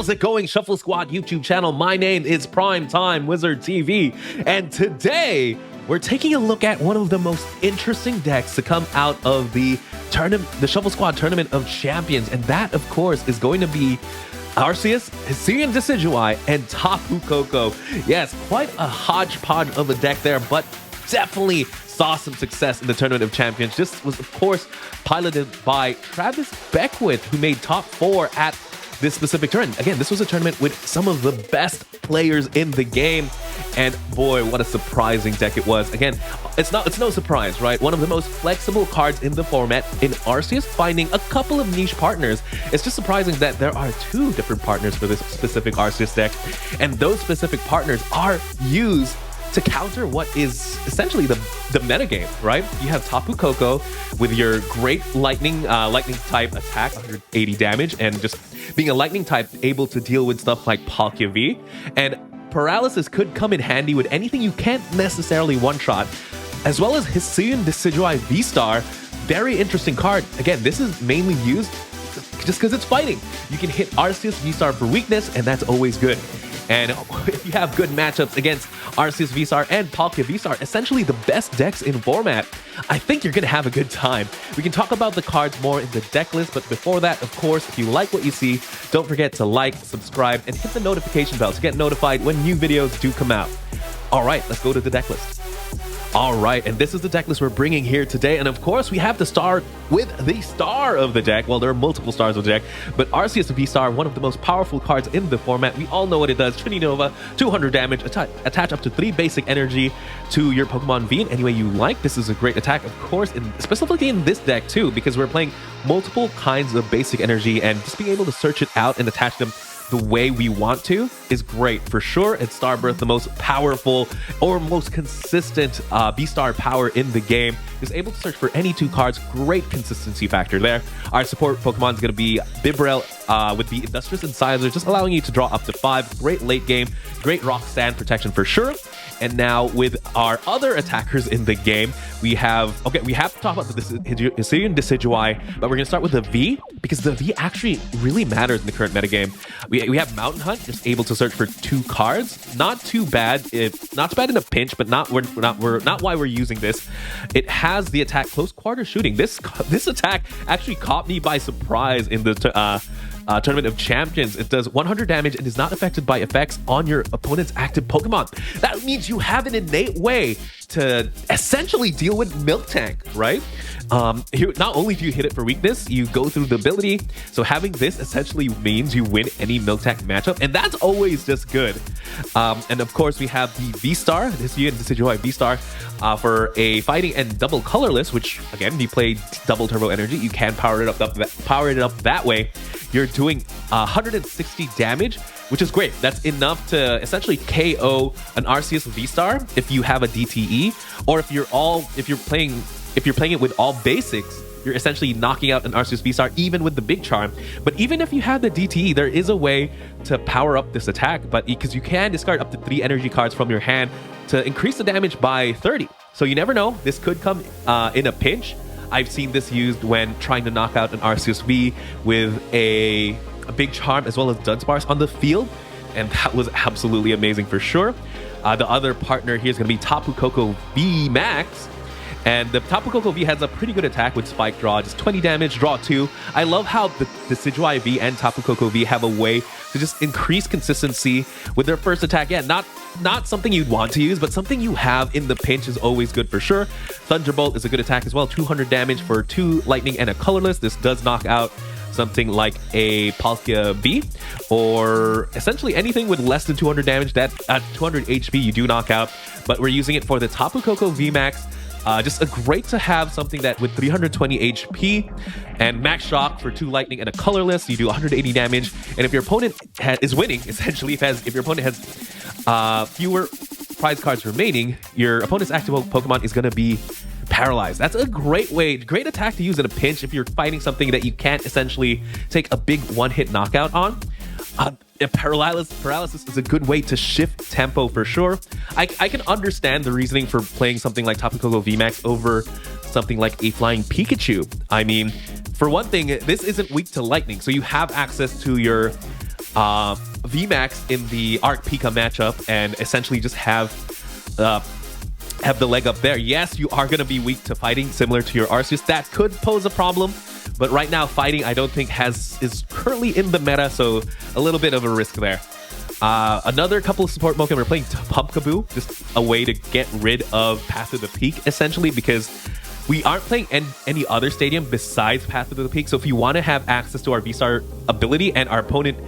How's it going, Shuffle Squad YouTube channel? My name is PrimeTimeWizard TV, and today we're taking a look at one of the most interesting decks to come out of the tournament, the Shuffle Squad Tournament of Champions, and that, of course, is going to be Arceus, Hisuian Decidueye, and Tapu Koko. Yes, quite a hodgepodge of a deck there, but definitely saw some success in the Tournament of Champions. This was, of course, piloted by Travis Beckwith, who made top 4 at this specific tournament. Again, this was a tournament with some of the best players in the game, and boy, what a surprising deck it was. Again, it's no surprise, right? One of the most flexible cards in the format in Arceus, finding a couple of niche partners. It's just surprising that there are 2 different partners for this specific Arceus deck, and those specific partners are used to counter what is essentially the metagame, right? You have Tapu Koko with your great lightning type attack, 180 damage, and just being a lightning type able to deal with stuff like Palkia V. And paralysis could come in handy with anything you can't necessarily one-shot, as well as Hisuian Decidueye VSTAR. Very interesting card. Again, this is mainly used just because it's fighting. You can hit Arceus VSTAR for weakness, and that's always good. And if you have good matchups against Arceus VSTAR and Palkia VSTAR, essentially the best decks in format, I think you're going to have a good time. We can talk about the cards more in the deck list, but before that, of course, if you like what you see, don't forget to like, subscribe, and hit the notification bell to get notified when new videos do come out. All right, let's go to the deck list. All right, and this is the deck list we're bringing here today, and of course we have to start with the star of the deck. Well, there are multiple stars of the deck, but Arceus VSTAR, one of the most powerful cards in the format. We all know what it does. Trinity Nova, 200 damage, attach up to 3 basic energy to your Pokemon V in any way you like. This is a great attack, of course, specifically in this deck too, because we're playing multiple kinds of basic energy, and just being able to search it out and attach them the way we want to is great for sure. It's Starbirth, the most powerful or most consistent V-Star power in the game. Is able to search for any 2 cards. Great consistency factor there. Our support Pokemon is going to be Bibrel with the Industrious Incisor, just allowing you to draw up to 5. Great late game, great rock stand protection for sure. And now with our other attackers in the game, we have to talk about the Hisuian Decidueye, but we're going to start with the V, because the V actually really matters in the current metagame. We have Mountain Hunt, just able to search for 2 cards. Not too bad, not too bad in a pinch, but not why we're using this. It has the attack Close Quarter Shooting. This attack actually caught me by surprise in the Tournament of Champions. It does 100 damage and is not affected by effects on your opponent's active Pokemon. That means you have an innate way to essentially deal with Miltanks, right? Not only do you hit it for weakness, you go through the ability. So having this essentially means you win any Miltanks matchup, and that's always just good. And of course, we have the V-Star, this Decidueye V-Star, for a fighting and double colorless, which again, if you play double turbo energy, you can power it up that way. You're doing 160 damage, which is great. That's enough to essentially KO an Arceus VSTAR if you have a DTE, or if you're playing it with all basics, you're essentially knocking out an Arceus VSTAR even with the big charm. But even if you have the DTE, there is a way to power up this attack, but because you can discard up to 3 energy cards from your hand to increase the damage by 30. So you never know, this could come in a pinch. I've seen this used when trying to knock out an Arceus V with a big charm as well as Dunsparce on the field, and that was absolutely amazing for sure. The other partner here is going to be Tapu Koko VMAX, and the Tapu Koko V has a pretty good attack with Spike Draw, just 20 damage, draw 2. I love how the Decidueye V and Tapu Koko V have a way to just increase consistency with their first attack. Yeah, not something you'd want to use, but something you have in the pinch is always good for sure. Thunderbolt is a good attack as well, 200 damage for 2 lightning and a colorless. This does knock out something like a Palkia V, or essentially anything with less than 200 damage. That at 200 HP you do knock out, but we're using it for the Tapu Koko VMAX. Just a great to have something that with 320 HP and max shock for 2 lightning and a colorless, you do 180 damage. And if your opponent is winning, essentially, if your opponent has fewer prize cards remaining, your opponent's active Pokemon is going to be paralyzed. That's a great attack to use in a pinch if you're fighting something that you can't essentially take a big one-hit knockout on. Paralysis is a good way to shift tempo for sure. I can understand the reasoning for playing something like Tapu Koko VMAX over something like a Flying Pikachu. I mean, for one thing, this isn't weak to lightning, so you have access to your VMAX in the Arc Pika matchup and essentially just have the leg up there. Yes, you are going to be weak to fighting, similar to your Arceus. That could pose a problem, but right now fighting I don't think is currently in the meta, so a little bit of a risk there. Another couple of support Pokemon, we're playing Pumpkaboo, just a way to get rid of Path of the Peak, essentially, because we aren't playing any other stadium besides Path of the Peak. So if you want to have access to our V-Star ability and our opponent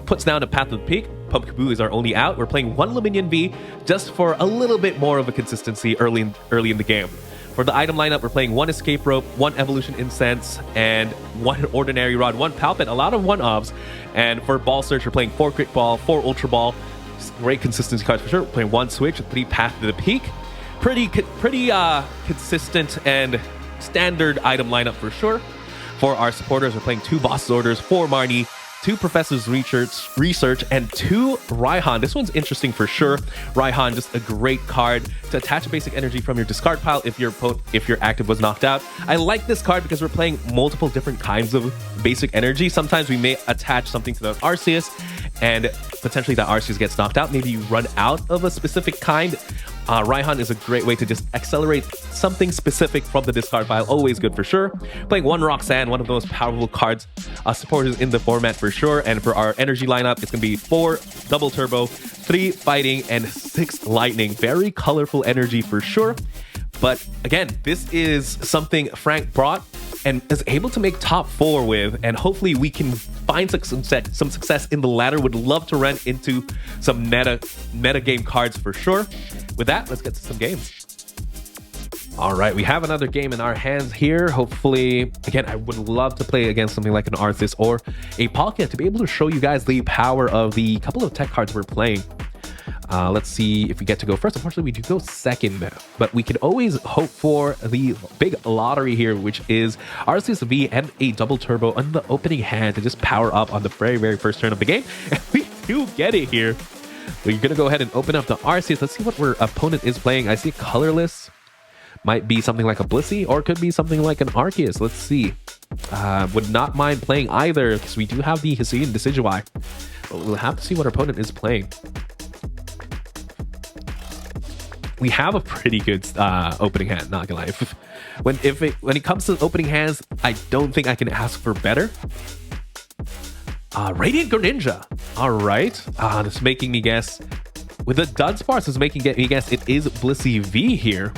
puts down a Path of the Peak, Pumpkaboo is our only out. We're playing one Luminion V just for a little bit more of a consistency early in the game. For the item lineup, we're playing one Escape Rope, one Evolution Incense, and one Ordinary Rod, one Palpit, a lot of 1-ofs. And for Ball Search, we're playing 4 Quick Ball, 4 Ultra Ball. Great consistency cards for sure. We're playing 1 Switch, 3 Path to the Peak. Pretty consistent and standard item lineup for sure. For our supporters, we're playing 2 Boss's Orders, 4 Marnie, 2 Professor's Research, and 2 Raihan. This one's interesting for sure. Raihan, just a great card to attach basic energy from your discard pile if your active was knocked out. I like this card because we're playing multiple different kinds of basic energy. Sometimes we may attach something to the Arceus, and potentially that Arceus gets knocked out. Maybe you run out of a specific kind. Raihan is a great way to just accelerate something specific from the discard pile. Always good for sure. Playing 1 Roxanne, one of the most powerful cards supporters in the format for sure. And for our energy lineup, it's going to be 4 Double Turbo, 3 Fighting, and 6 Lightning. Very colorful energy for sure. But again, this is something Frank brought and is able to make top 4 with, and hopefully we can find some success in the ladder. Would love to run into some meta game cards for sure. With that, let's get to some games. All right, we have another game in our hands here. Hopefully, again, I would love to play against something like an Arceus or a Palkia to be able to show you guys the power of the couple of tech cards we're playing. Let's see if we get to go first. Unfortunately, we do go second, but we can always hope for the big lottery here, which is Arceus V and a Double Turbo on the opening hand to just power up on the very first turn of the game. And we do get it here. We're going to go ahead and open up the Arceus. Let's see what our opponent is playing. I see colorless. Might be something like a Blissey, or could be something like an Arceus. Let's see. Would not mind playing either, because we do have the Hisuian Decidueye. But we'll have to see what our opponent is playing. We have a pretty good opening hand, not gonna lie. When it comes to opening hands, I don't think I can ask for better. Radiant Greninja. All right. This is making me guess. With the Dunsparce, is making me guess it is Blissey V here.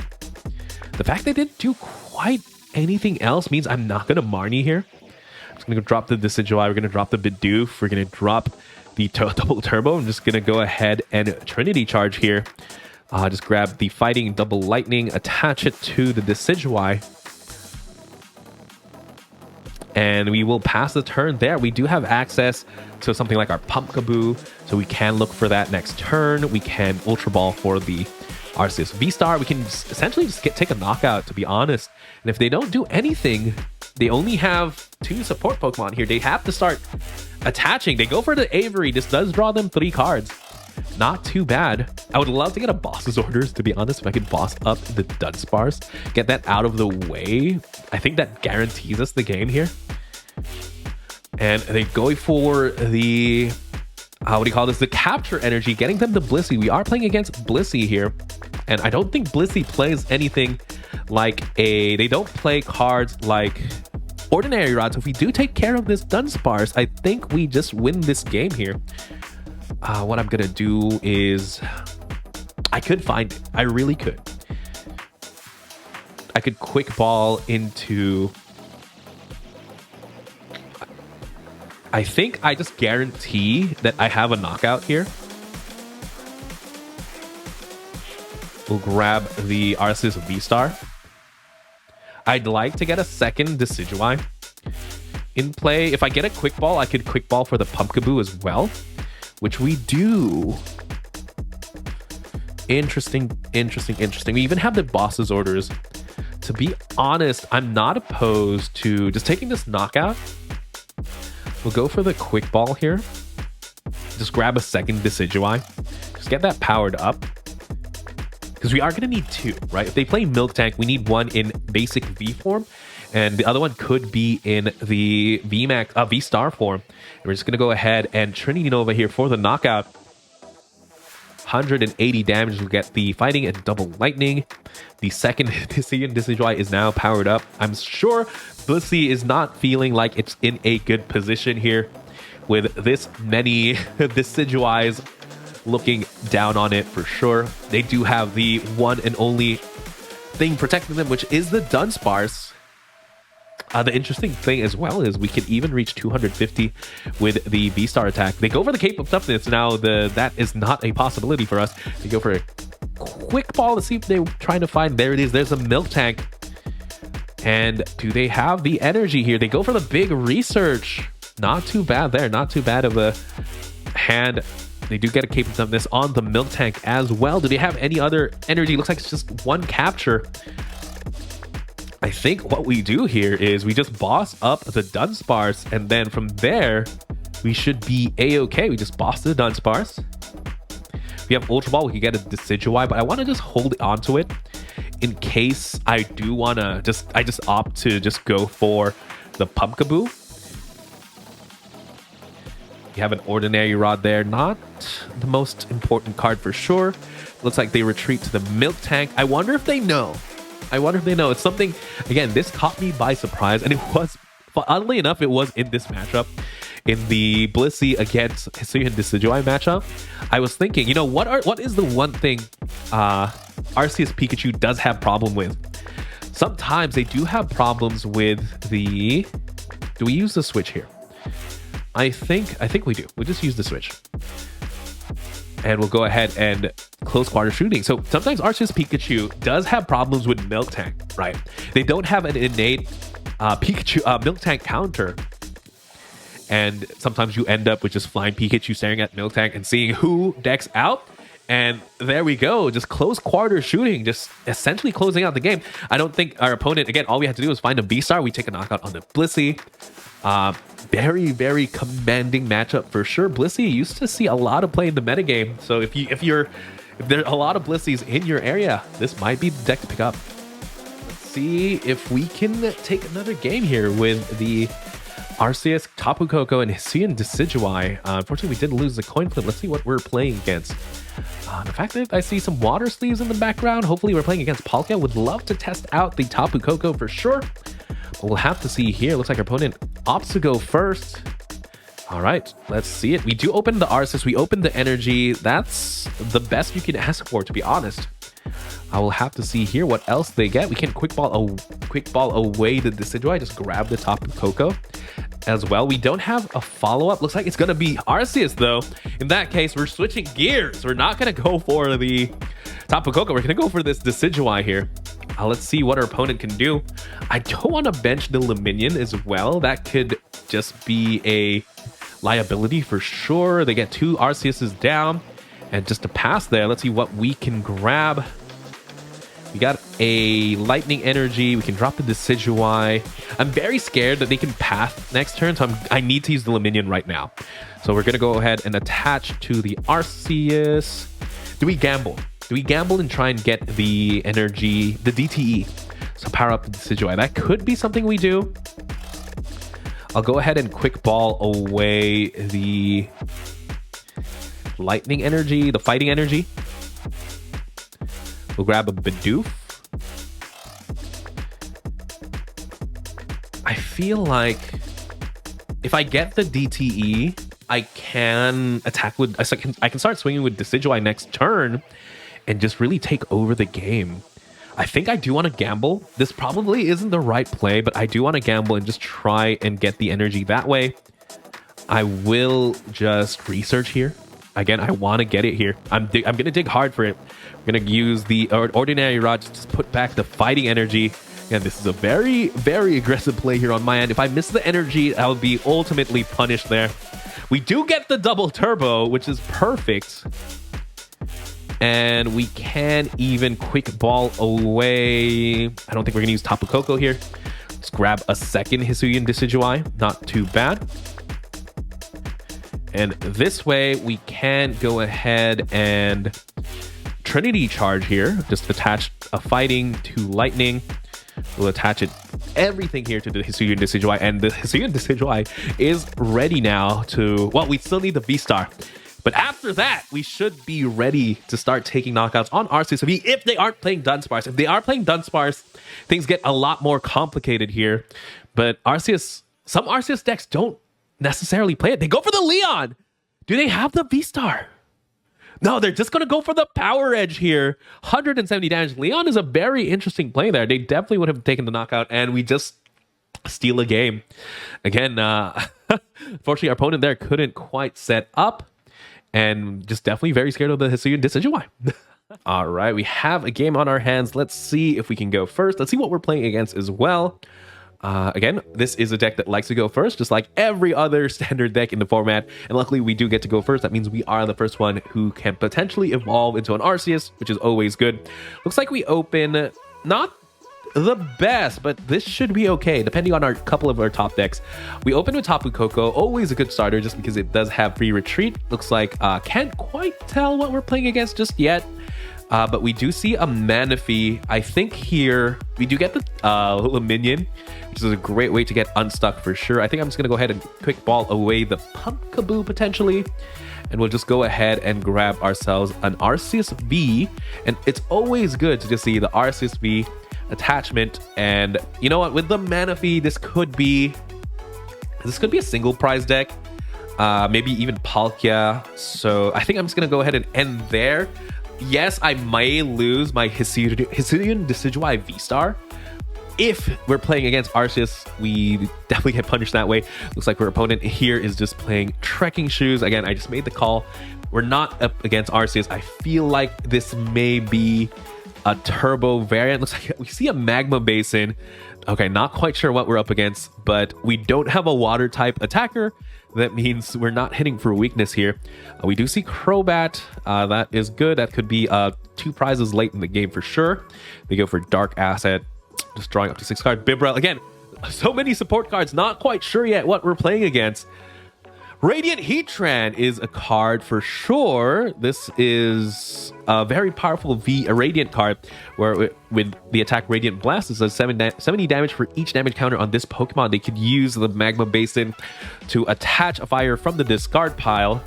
The fact they didn't do quite anything else means I'm not going to Marnie here. I'm just going to drop the Decidueye. We're going to drop the Bidoof. We're going to drop the Double Turbo. I'm just going to go ahead and Trinity Charge here. Just grab the Fighting Double Lightning, attach it to the Decidueye. And we will pass the turn there. We do have access to something like our Pumpkaboo, so we can look for that next turn. We can Ultra Ball for the Arceus VSTAR. We can essentially just take a knockout, to be honest. And if they don't do anything, they only have 2 support Pokemon here. They have to start attaching. They go for the Avery. This does draw them 3 cards. Not too bad. I would love to get a Boss's Orders, to be honest. If I could boss up the Dunsparce, get that out of the way, I think that guarantees us the game here. And they go for the the capture energy, getting them to Blissey. We are playing against Blissey here, and I don't think Blissey plays anything like they don't play cards like Ordinary Rod. So if we do take care of this Dunsparce, I think we just win this game here. What I'm gonna do is I could find it. I really could. I could Quick Ball into... I think I just guarantee that I have a knockout here. We'll grab the Arceus VSTAR. I'd like to get a second Decidueye in play. If I get a Quick Ball, I could Quick Ball for the Pumpkaboo as well, which we do. Interesting. We even have the Boss's Orders. To be honest, I'm not opposed to just taking this knockout. We'll go for the Quick Ball here. Just grab a second Decidueye. Just get that powered up. Because we are going to need 2, right? If they play Miltank, we need 1 in basic V form. and the other one could be in the VMAX, V-Star form. And we're just going to go ahead and Trinity Nova here for the knockout. 180 damage will get the fighting and double lightning. The second Hisuian Decidueye is now powered up. I'm sure Blissey is not feeling like it's in a good position here with this many Decidueyes looking down on it for sure. They do have the one and only thing protecting them, which is the Dunsparce. The interesting thing as well is we can even reach 250 with the V-Star attack. They go for the Cape of Toughness. Now that is not a possibility for us. They go for a quick ball to see if they're trying to find. There it is. There's a Miltank. And do they have the energy here? They go for the big research. Not too bad there. Not too bad of a hand. They do get a Cape of Toughness on the Miltank as well. Do they have any other energy? Looks like it's just one capture. I think what we do here is we just boss up the Dunsparce, and then from there, we should be a-okay. We just boss the Dunsparce. We have Ultra Ball, we can get a Decidueye, but I want to just hold on to it in case I do want to I just opt to just go for the Pumpkaboo. We have an Ordinary Rod there. Not the most important card for sure. Looks like they retreat to the Miltank. I wonder if they know. It's something, again, this caught me by surprise, and it was, oddly enough, it was in this matchup, in the Blissey against Hisuian Decidueye matchup. I was thinking, you know, what is the one thing Arceus Pikachu does have problem with? Sometimes they do have problems with the... Do we use the switch here? I think we do. We'll just use the switch. And we'll go ahead and close quarter shooting. So sometimes Arceus Pikachu does have problems with Miltank, right? They don't have an innate Miltank counter. And sometimes you end up with just flying Pikachu staring at Miltank and seeing who decks out. And there we go. Just close quarter shooting, just essentially closing out the game. I don't think our opponent, again, all we had to do was find a V-Star. We take a knockout on the Blissey. Very, very commanding matchup for sure. Blissey used to see a lot of play in the metagame. So if there are a lot of Blisseys in your area, this might be the deck to pick up. Let's see if we can take another game here with the Arceus, Tapu Koko, and Hisuian Decidueye. Unfortunately, we did lose the coin flip. Let's see what we're playing against. The fact that I see some water sleeves in the background, hopefully we're playing against Palkia. Would love to test out the Tapu Koko for sure. But we'll have to see here. Looks like our opponent opts to go first. All right, let's see it. We do open the Arceus. We open the energy. That's the best you can ask for, to be honest. I will have to see here what else they get. We can quick ball away the Decidueye. Just grab the Tapu Koko as well. We don't have a follow-up. Looks like it's going to be Arceus, though. In that case, we're switching gears. We're not going to go for the Tapu Koko. We're going to go for this Decidueye here. Let's see what our opponent can do. I don't want to bench the Luminion as well. That could just be a liability for sure. They get two Arceuses down. And just to pass there, let's see what we can grab. We got a Lightning Energy. We can drop the Decidueye. I'm very scared that they can path next turn, so I need to use the Luminion right now. So we're going to go ahead and attach to the Arceus. Do we gamble? Do we gamble and try and get the energy, the DTE? So power up the Decidueye. That could be something we do. I'll go ahead and quick ball away the Lightning Energy, the Fighting Energy. We'll grab a Bidoof. I feel like if I get the DTE, I can attack with... I can start swinging with Decidueye next turn and just really take over the game. I think I do want to gamble. This probably isn't the right play, but I do want to gamble and just try and get the energy that way. I will just research here. Again, I want to get it here. I'm going to dig hard for it. I'm going to use the Ordinary Rod to just put back the Fighting Energy. And this is a very, very aggressive play here on my end. If I miss the energy, I'll be ultimately punished there. We do get the double turbo, which is perfect. And we can even quick ball away. I don't think we're going to use Tapu Koko here. Let's grab a second Hisuian Decidueye. Not too bad. And this way, we can go ahead and Trinity Charge here. Just attach a Fighting to Lightning. We'll attach it everything here to the Hisuian Decidueye, and the Hisuian Decidueye is ready now to, well, we still need the V-Star. But after that, we should be ready to start taking knockouts on Arceus V if they aren't playing Dunsparce. If they are playing Dunsparce, things get a lot more complicated here. But Arceus, some Arceus decks don't necessarily play it. They go for the Leon. Do they have the V-Star? No, they're just going to go for the Power Edge here. 170 damage. Leon is a very interesting play there. They definitely would have taken the knockout, and we just steal a game. Again, unfortunately, our opponent there couldn't quite set up, and just definitely very scared of the Hisuian Decidueye. All right, we have a game on our hands. Let's see if we can go first. Let's see what we're playing against as well. Again, this is a deck that likes to go first, just like every other standard deck in the format. And luckily, we do get to go first. That means we are the first one who can potentially evolve into an Arceus, which is always good. Looks like we open not the best, but this should be okay, depending on our couple of our top decks. We open with Tapu Koko, always a good starter just because it does have free retreat. Looks like can't quite tell what we're playing against just yet. But we do see a Manaphy. I think here we do get the little minion, which is a great way to get unstuck for sure. I think I'm just going to go ahead and quick ball away the Pumpkaboo potentially. And we'll just go ahead and grab ourselves an Arceus V. And it's always good to just see the Arceus V attachment. And you know what? With the Manaphy, this could be a single prize deck. Maybe even Palkia. So I think I'm just going to go ahead and end there. Yes, I may lose my Hisuian Decidueye VSTAR. If we're playing against Arceus, we definitely get punished that way. Looks like our opponent here is just playing Trekking Shoes. Again, I just made the call. We're not up against Arceus. I feel like this may be a turbo variant. Looks like we see a Magma Basin. Okay, not quite sure what we're up against, but we don't have a water type attacker. That means we're not hitting for weakness here. We do see Crobat. That is good. That could be 2 prizes late in the game for sure. They go for Dark Asset, just drawing up to 6 cards. Bibrel, again, so many support cards. Not quite sure yet what we're playing against. Radiant Heatran is a card for sure. This is a very powerful a Radiant card where with the attack Radiant Blast, it does 70 damage for each damage counter on this Pokemon. They could use the Magma Basin to attach a fire from the discard pile.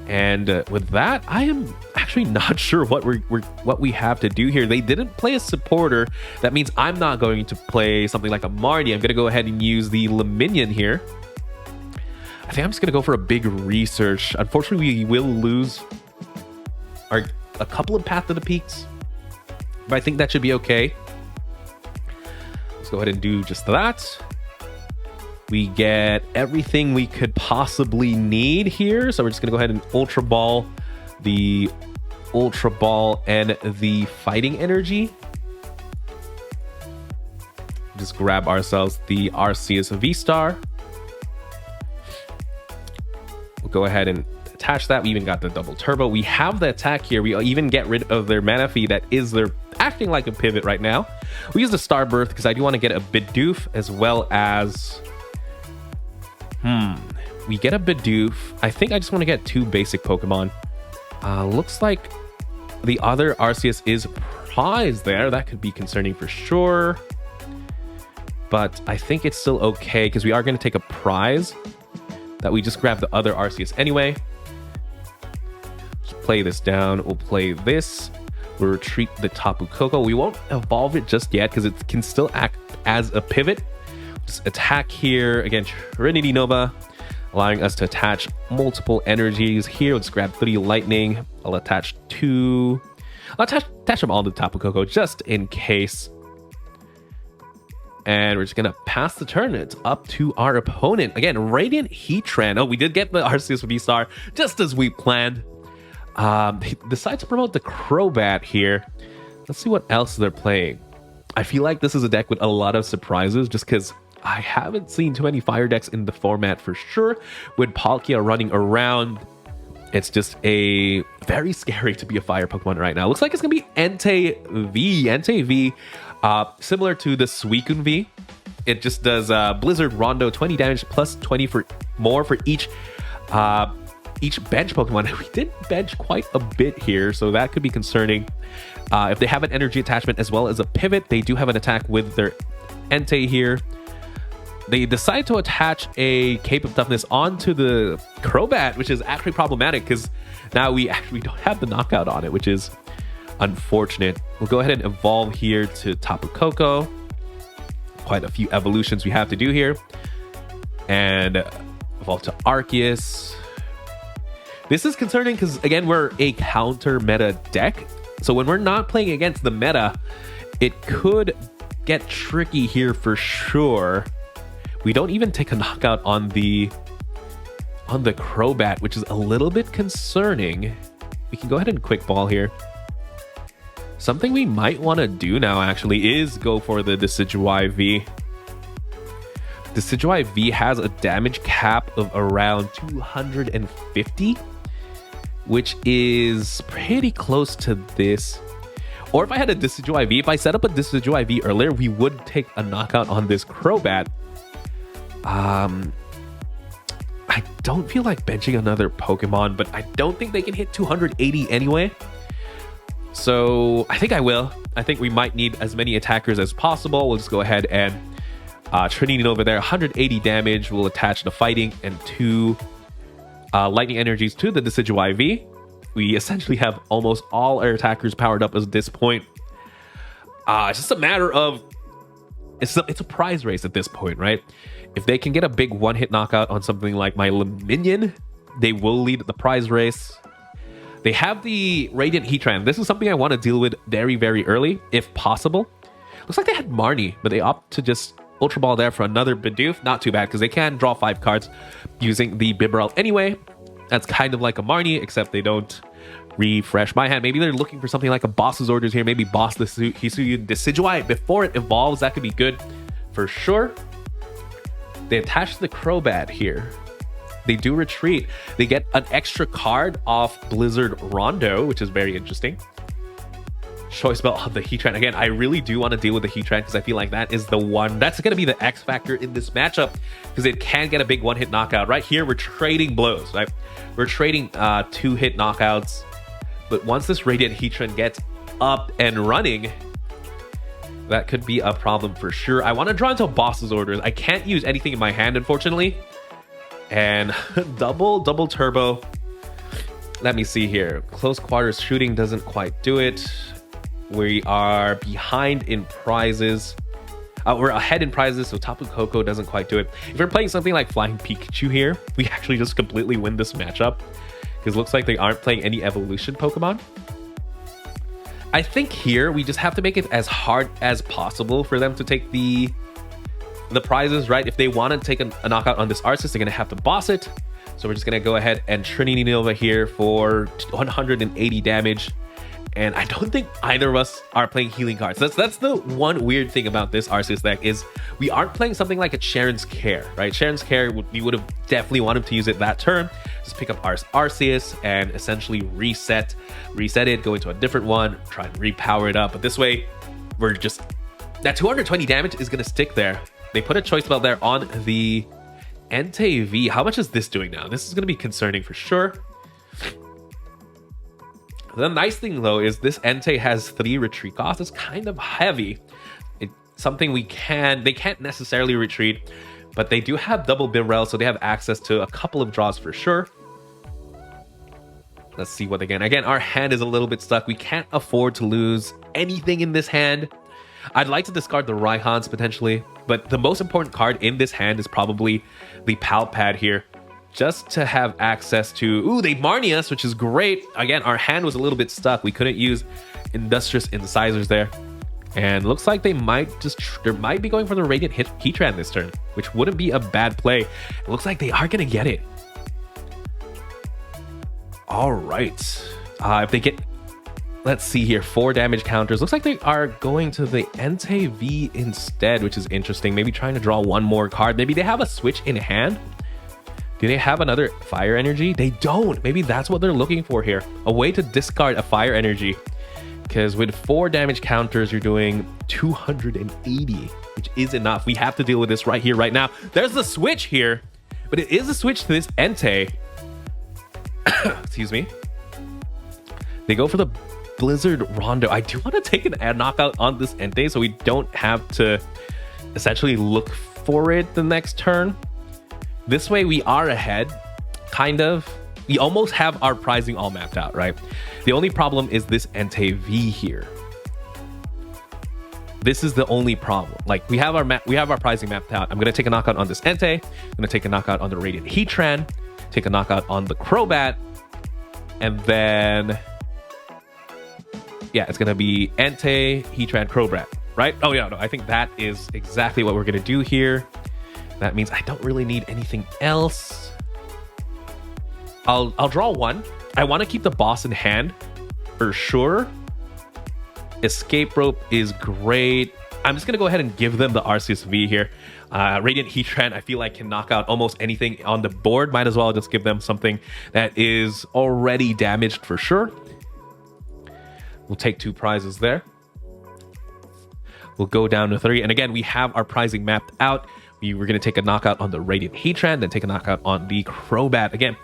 And with that, I am actually not sure what we have to do here. They didn't play a supporter. That means I'm not going to play something like a Marnie. I'm going to go ahead and use the Luminion here. I think I'm just going to go for a big research. Unfortunately, we will lose a couple of Path to the Peaks, but I think that should be okay. Let's go ahead and do just that. We get everything we could possibly need here. So we're just going to go ahead and Ultra Ball the Ultra Ball and the Fighting Energy. Just grab ourselves the Arceus VSTAR. Go ahead and attach that. We even got the double turbo. We have the attack here. We even get rid of their Manaphy that is their acting like a pivot right now. We use the Starbirth because I do want to get a Bidoof as well as we get a Bidoof. I think I just want to get 2 basic Pokemon. Looks like the other Arceus is prize there. That could be concerning for sure, but I think it's still okay because we are going to take a prize that we just grab the other Arceus anyway. Just play this down. We'll play this. We'll retreat the Tapu Koko. We won't evolve it just yet because it can still act as a pivot. Just attack here. Again, Trinity Nova, allowing us to attach multiple energies here. Let's grab 3 lightning. I'll attach 2. I'll attach them all to Tapu Koko just in case. And we're just going to pass the turn. It's up to our opponent. Again, Radiant Heatran. Oh, we did get the Arceus VSTAR just as we planned. They decide to promote the Crobat here. Let's see what else they're playing. I feel like this is a deck with a lot of surprises just because I haven't seen too many fire decks in the format for sure. With Palkia running around, it's just very scary to be a fire Pokemon right now. Looks like it's going to be Entei V. Entei V. Similar to the Suicune V, it just does Blizzard Rondo 20 damage plus 20 more for each each bench Pokemon. We did bench quite a bit here, so that could be concerning. If they have an energy attachment as well as a pivot, they do have an attack with their Entei here. They decide to attach a Cape of Toughness onto the Crobat, which is actually problematic because now we actually don't have the knockout on it, which is unfortunate. We'll go ahead and evolve here to Tapu Koko. Quite a few evolutions we have to do here. And evolve to Arceus. This is concerning because, again, we're a counter meta deck. So when we're not playing against the meta, it could get tricky here for sure. We don't even take a knockout on the Crobat, which is a little bit concerning. We can go ahead and quick ball here. Something we might want to do now actually is go for the Decidueye V. Decidueye V has a damage cap of around 250, which is pretty close to this. Or if I had a Decidueye V, if I set up a Decidueye V earlier, we would take a knockout on this Crobat. I don't feel like benching another Pokemon, but I don't think they can hit 280 anyway. So I think I will. I think we might need as many attackers as possible. We'll just go ahead and Trinity over there. 180 damage. We'll attach the fighting and 2 lightning energies to the Decidueye V. We essentially have almost all our attackers powered up at this point. It's just a matter of it's a prize race at this point, right? If they can get a big one-hit knockout on something like my Minion, they will lead the prize race. They have the Radiant Heatran. This is something I want to deal with very, very early, if possible. Looks like they had Marnie, but they opt to just Ultra Ball there for another Bidoof. Not too bad, because they can draw 5 cards using the Bibarel anyway. That's kind of like a Marnie, except they don't refresh my hand. Maybe they're looking for something like a Boss's Orders here. Maybe Boss the Hisuian Decidueye before it evolves. That could be good for sure. They attach the Crobat here. They do retreat. They get an extra card off Blizzard Rondo, which is very interesting. Choice Belt on the Heatran. Again, I really do want to deal with the Heatran because I feel like that is the one that's going to be the X factor in this matchup because it can get a big one-hit knockout. Right here, we're trading blows, right? We're trading 2-hit knockouts. But once this Radiant Heatran gets up and running, that could be a problem for sure. I want to draw into Boss's Orders. I can't use anything in my hand, unfortunately. And double turbo. Let me see here. Close quarters shooting doesn't quite do it. We are behind in prizes. We're ahead in prizes, so Tapu Koko doesn't quite do it. If we're playing something like Flying Pikachu here, we actually just completely win this matchup. Because it looks like they aren't playing any evolution Pokemon. I think here we just have to make it as hard as possible for them to take the prizes, right? If they want to take a knockout on this Arceus, they're going to have to boss it. So we're just going to go ahead and Trinity Nova here for 180 damage. And I don't think either of us are playing healing cards. That's the one weird thing about this Arceus deck is we aren't playing something like a Sharon's Care, right? Sharon's Care, we would have definitely wanted to use it that turn. Just pick up Arceus and essentially reset it, go into a different one, try and repower it up. But this way, we're just... That 220 damage is going to stick there. They put a Choice Belt there on the Entei V. How much is this doing now? This is going to be concerning for sure. The nice thing, though, is this Entei has 3 retreat costs. It's kind of heavy. It's something they can't necessarily retreat, but they do have double Bibarel, so they have access to a couple of draws for sure. Let's see what again. Again, our hand is a little bit stuck. We can't afford to lose anything in this hand. I'd like to discard the Raihans potentially, but the most important card in this hand is probably the Palpad here. Just to have access to... Ooh, they Marnie us, which is great. Again, our hand was a little bit stuck. We couldn't use Industrious Incisors there. And looks like they might be going for the Radiant Heatran this turn, which wouldn't be a bad play. It looks like they are going to get it. All right. If they get... Let's see here. 4 damage counters. Looks like they are going to the Entei V instead, which is interesting. Maybe trying to draw one more card. Maybe they have a switch in hand. Do they have another fire energy? They don't. Maybe that's what they're looking for here. A way to discard a fire energy. Because with 4 damage counters, you're doing 280, which is enough. We have to deal with this right here, right now. There's the switch here, but it is a switch to this Entei. excuse me. They go for the Blizzard Rondo. I do want to take an ad knockout on this Entei so we don't have to essentially look for it the next turn. This way we are ahead, kind of. We almost have our prizing all mapped out, right? The only problem is this Entei V here. This is the only problem. Like, we have our prizing mapped out. I'm gonna take a knockout on this Entei. I'm gonna take a knockout on the Radiant Heatran, take a knockout on the Crobat, and then yeah, it's gonna be Entei, Heatran, Crobat, right? Oh yeah, no, I think that is exactly what we're gonna do here. That means I don't really need anything else. I'll draw one. I want to keep the boss in hand for sure. Escape Rope is great. I'm just gonna go ahead and give them the Arceus V here. Radiant Heatran, I feel like can knock out almost anything on the board. Might as well just give them something that is already damaged for sure. We'll take 2 prizes there. We'll go down to 3. And again, we have our prizing mapped out. We were going to take a knockout on the Radiant Heatran, then take a knockout on the Crobat. Again,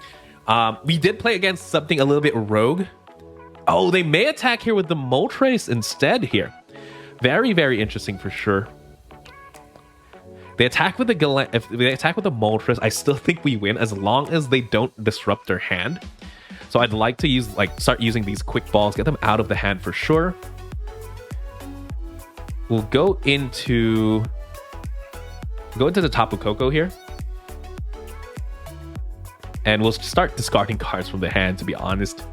we did play against something a little bit rogue. Oh, they may attack here with the Moltres instead here. Very, very interesting for sure. They attack with the if they attack with the Moltres, I still think we win as long as they don't disrupt their hand. So I'd like to use start using these quick balls, get them out of the hand for sure. We'll go into the Tapu Koko here. And we'll start discarding cards from the hand, to be honest.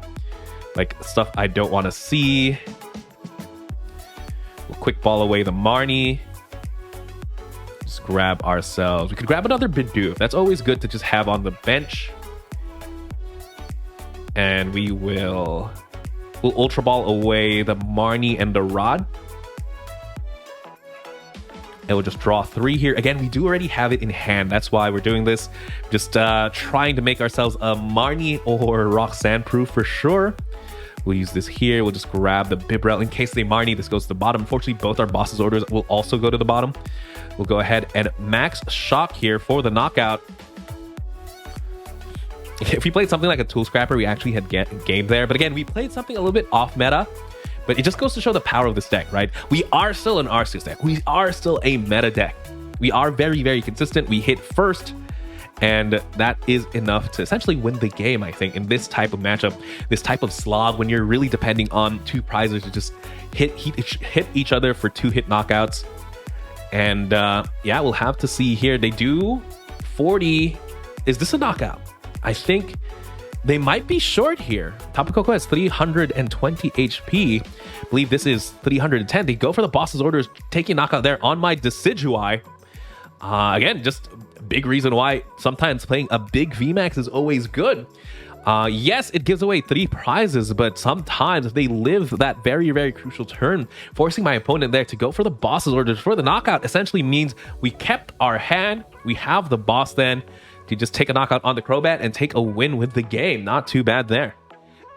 Like stuff I don't want to see. We'll quick ball away the Marnie. Just grab ourselves. We could grab another Bidoof. That's always good to just have on the bench. And we'll Ultra Ball away the Marnie and the Rod. And we'll just draw 3 here. Again, we do already have it in hand. That's why we're doing this. Just trying to make ourselves a Marnie or Roxanne proof for sure. We'll use this here. We'll just grab the Bibrel. In case they Marnie, this goes to the bottom. Unfortunately, both our boss's orders will also go to the bottom. We'll go ahead and max shock here for the knockout. If we played something like a Tool Scrapper, we actually had game there. But again, we played something a little bit off meta. But it just goes to show the power of this deck, right? We are still an Arceus deck. We are still a meta deck. We are very, very consistent. We hit first, and that is enough to essentially win the game, I think, in this type of matchup, this type of slog, when you're really depending on 2 prizes to just hit each other for 2-hit knockouts. And yeah, we'll have to see here. They do 40. Is this a knockout? I think they might be short here. Tapu Koko has 320 HP. I believe this is 310. They go for the boss's orders, taking knockout there on my Decidueye. Again, just a big reason why sometimes playing a big VMAX is always good. Yes, it gives away 3 prizes, but sometimes they live that very, very crucial turn. Forcing my opponent there to go for the boss's orders for the knockout essentially means we kept our hand. We have the boss then to just take a knockout on the Crobat and take a win with the game. Not too bad there.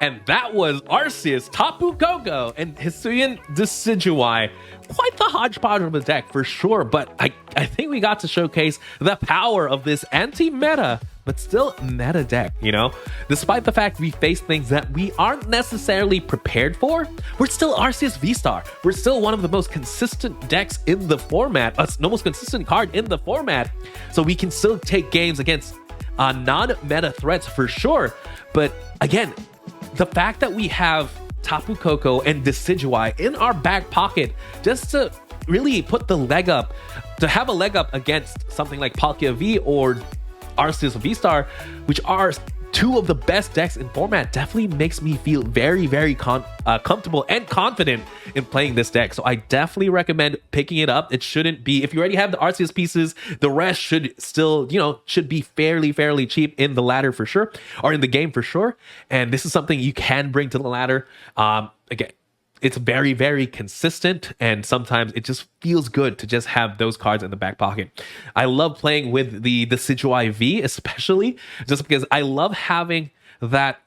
And that was Arceus, Tapu Koko, and Hisuian Decidueye. Quite the hodgepodge of a deck for sure, but I think we got to showcase the power of this anti-meta, but still meta deck, you know? Despite the fact we face things that we aren't necessarily prepared for, we're still Arceus VSTAR. We're still one of the most consistent decks in the format, the most consistent card in the format, so we can still take games against non-meta threats for sure. But again, the fact that we have Tapu Koko and Decidueye in our back pocket just to really put the leg up, to have a leg up against something like Palkia V or Arceus VSTAR, which are 2 of the best decks in format, definitely makes me feel very, very comfortable and confident in playing this deck. So I definitely recommend picking it up. It shouldn't be, if you already have the Arceus pieces, the rest should still, you know, should be fairly cheap in the ladder for sure, or in the game for sure. And this is something you can bring to the ladder. Again, it's very, very consistent, and sometimes it just feels good to just have those cards in the back pocket. I love playing with the Decidueye V, especially just because I love having that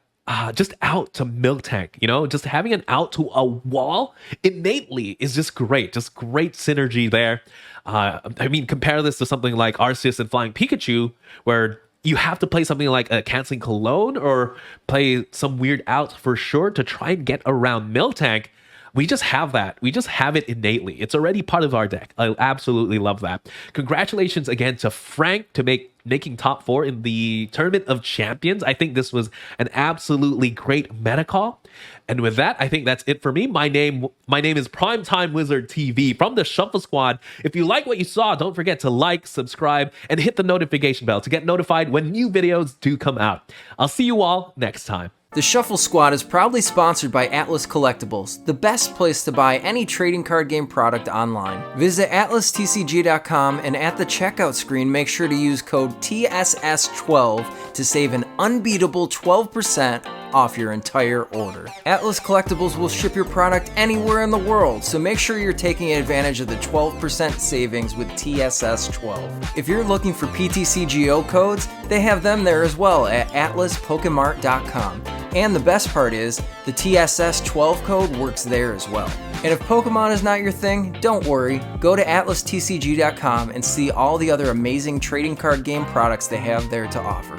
just out to Miltank, you know, just having an out to a wall innately is just great synergy there. I mean, compare this to something like Arceus and Flying Pikachu, where you have to play something like a Canceling Cologne or play some weird out for sure to try and get around Miltank. We just have that. We just have it innately. It's already part of our deck. I absolutely love that. Congratulations again to Frank to making top 4 in the Tournament of Champions. I think this was an absolutely great meta call. And with that, I think that's it for me. My name is PrimeTimeWizard TV from the Shuffle Squad. If you like what you saw, don't forget to like, subscribe, and hit the notification bell to get notified when new videos do come out. I'll see you all next time. The Shuffle Squad is proudly sponsored by Atlas Collectibles, the best place to buy any trading card game product online. Visit atlastcg.com and at the checkout screen, make sure to use code TSS12 to save an unbeatable 12% off your entire order. Atlas Collectibles will ship your product anywhere in the world, so make sure you're taking advantage of the 12% savings with TSS12. If you're looking for PTCGO codes, they have them there as well at atlaspokemart.com. And the best part is, the TSS12 code works there as well. And if Pokemon is not your thing, don't worry. Go to atlastcg.com and see all the other amazing trading card game products they have there to offer.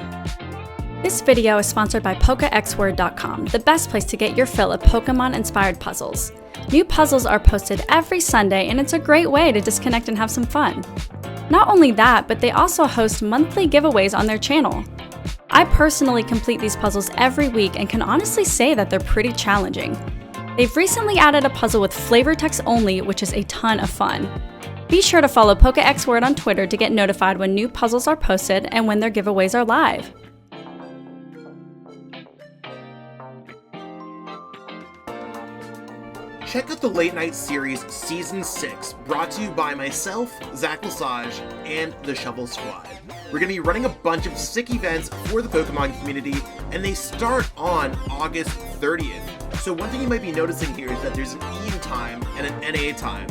This video is sponsored by PokeXword.com, the best place to get your fill of Pokemon-inspired puzzles. New puzzles are posted every Sunday, and it's a great way to disconnect and have some fun. Not only that, but they also host monthly giveaways on their channel. I personally complete these puzzles every week and can honestly say that they're pretty challenging. They've recently added a puzzle with flavor text only, which is a ton of fun. Be sure to follow PokeXword on Twitter to get notified when new puzzles are posted and when their giveaways are live. Check out the Late Night Series Season 6, brought to you by myself, Zach Lesage, and the Shuffle Squad. We're going to be running a bunch of sick events for the Pokemon community, and they start on August 30th. So one thing you might be noticing here is that there's an EU time and an NA time.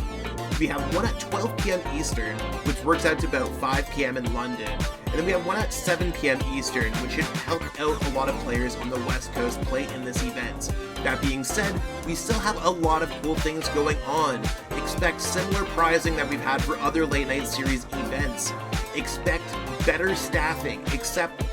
We have one at 12 p.m. Eastern, which works out to about 5 p.m. in London. And then we have one at 7 p.m. Eastern, which should help out a lot of players on the West Coast play in this event. That being said, we still have a lot of cool things going on. Expect similar prizing that we've had for other Late Night Series events. Expect better staffing, expect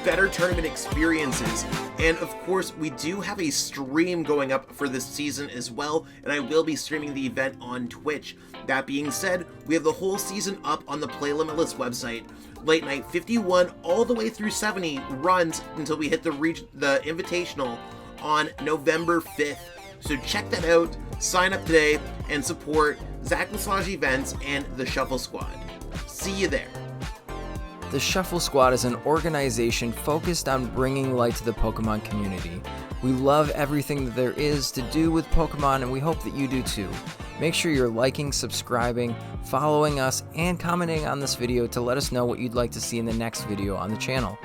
better tournament experiences, and of course we do have a stream going up for this season as well, and I will be streaming the event on Twitch. That being said, we have the whole season up on the Play Limitless website. Late Night 51 all the way through 70 runs until we hit the Invitational on November 5th. So check that out, sign up today, and support Zach Lesage Events and the Shuffle Squad. See you there. The Shuffle Squad is an organization focused on bringing light to the Pokemon community. We love everything that there is to do with Pokemon, and we hope that you do too. Make sure you're liking, subscribing, following us, and commenting on this video to let us know what you'd like to see in the next video on the channel.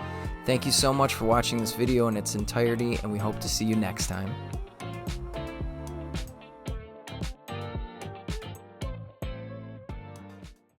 Thank you so much for watching this video in its entirety, and we hope to see you next time.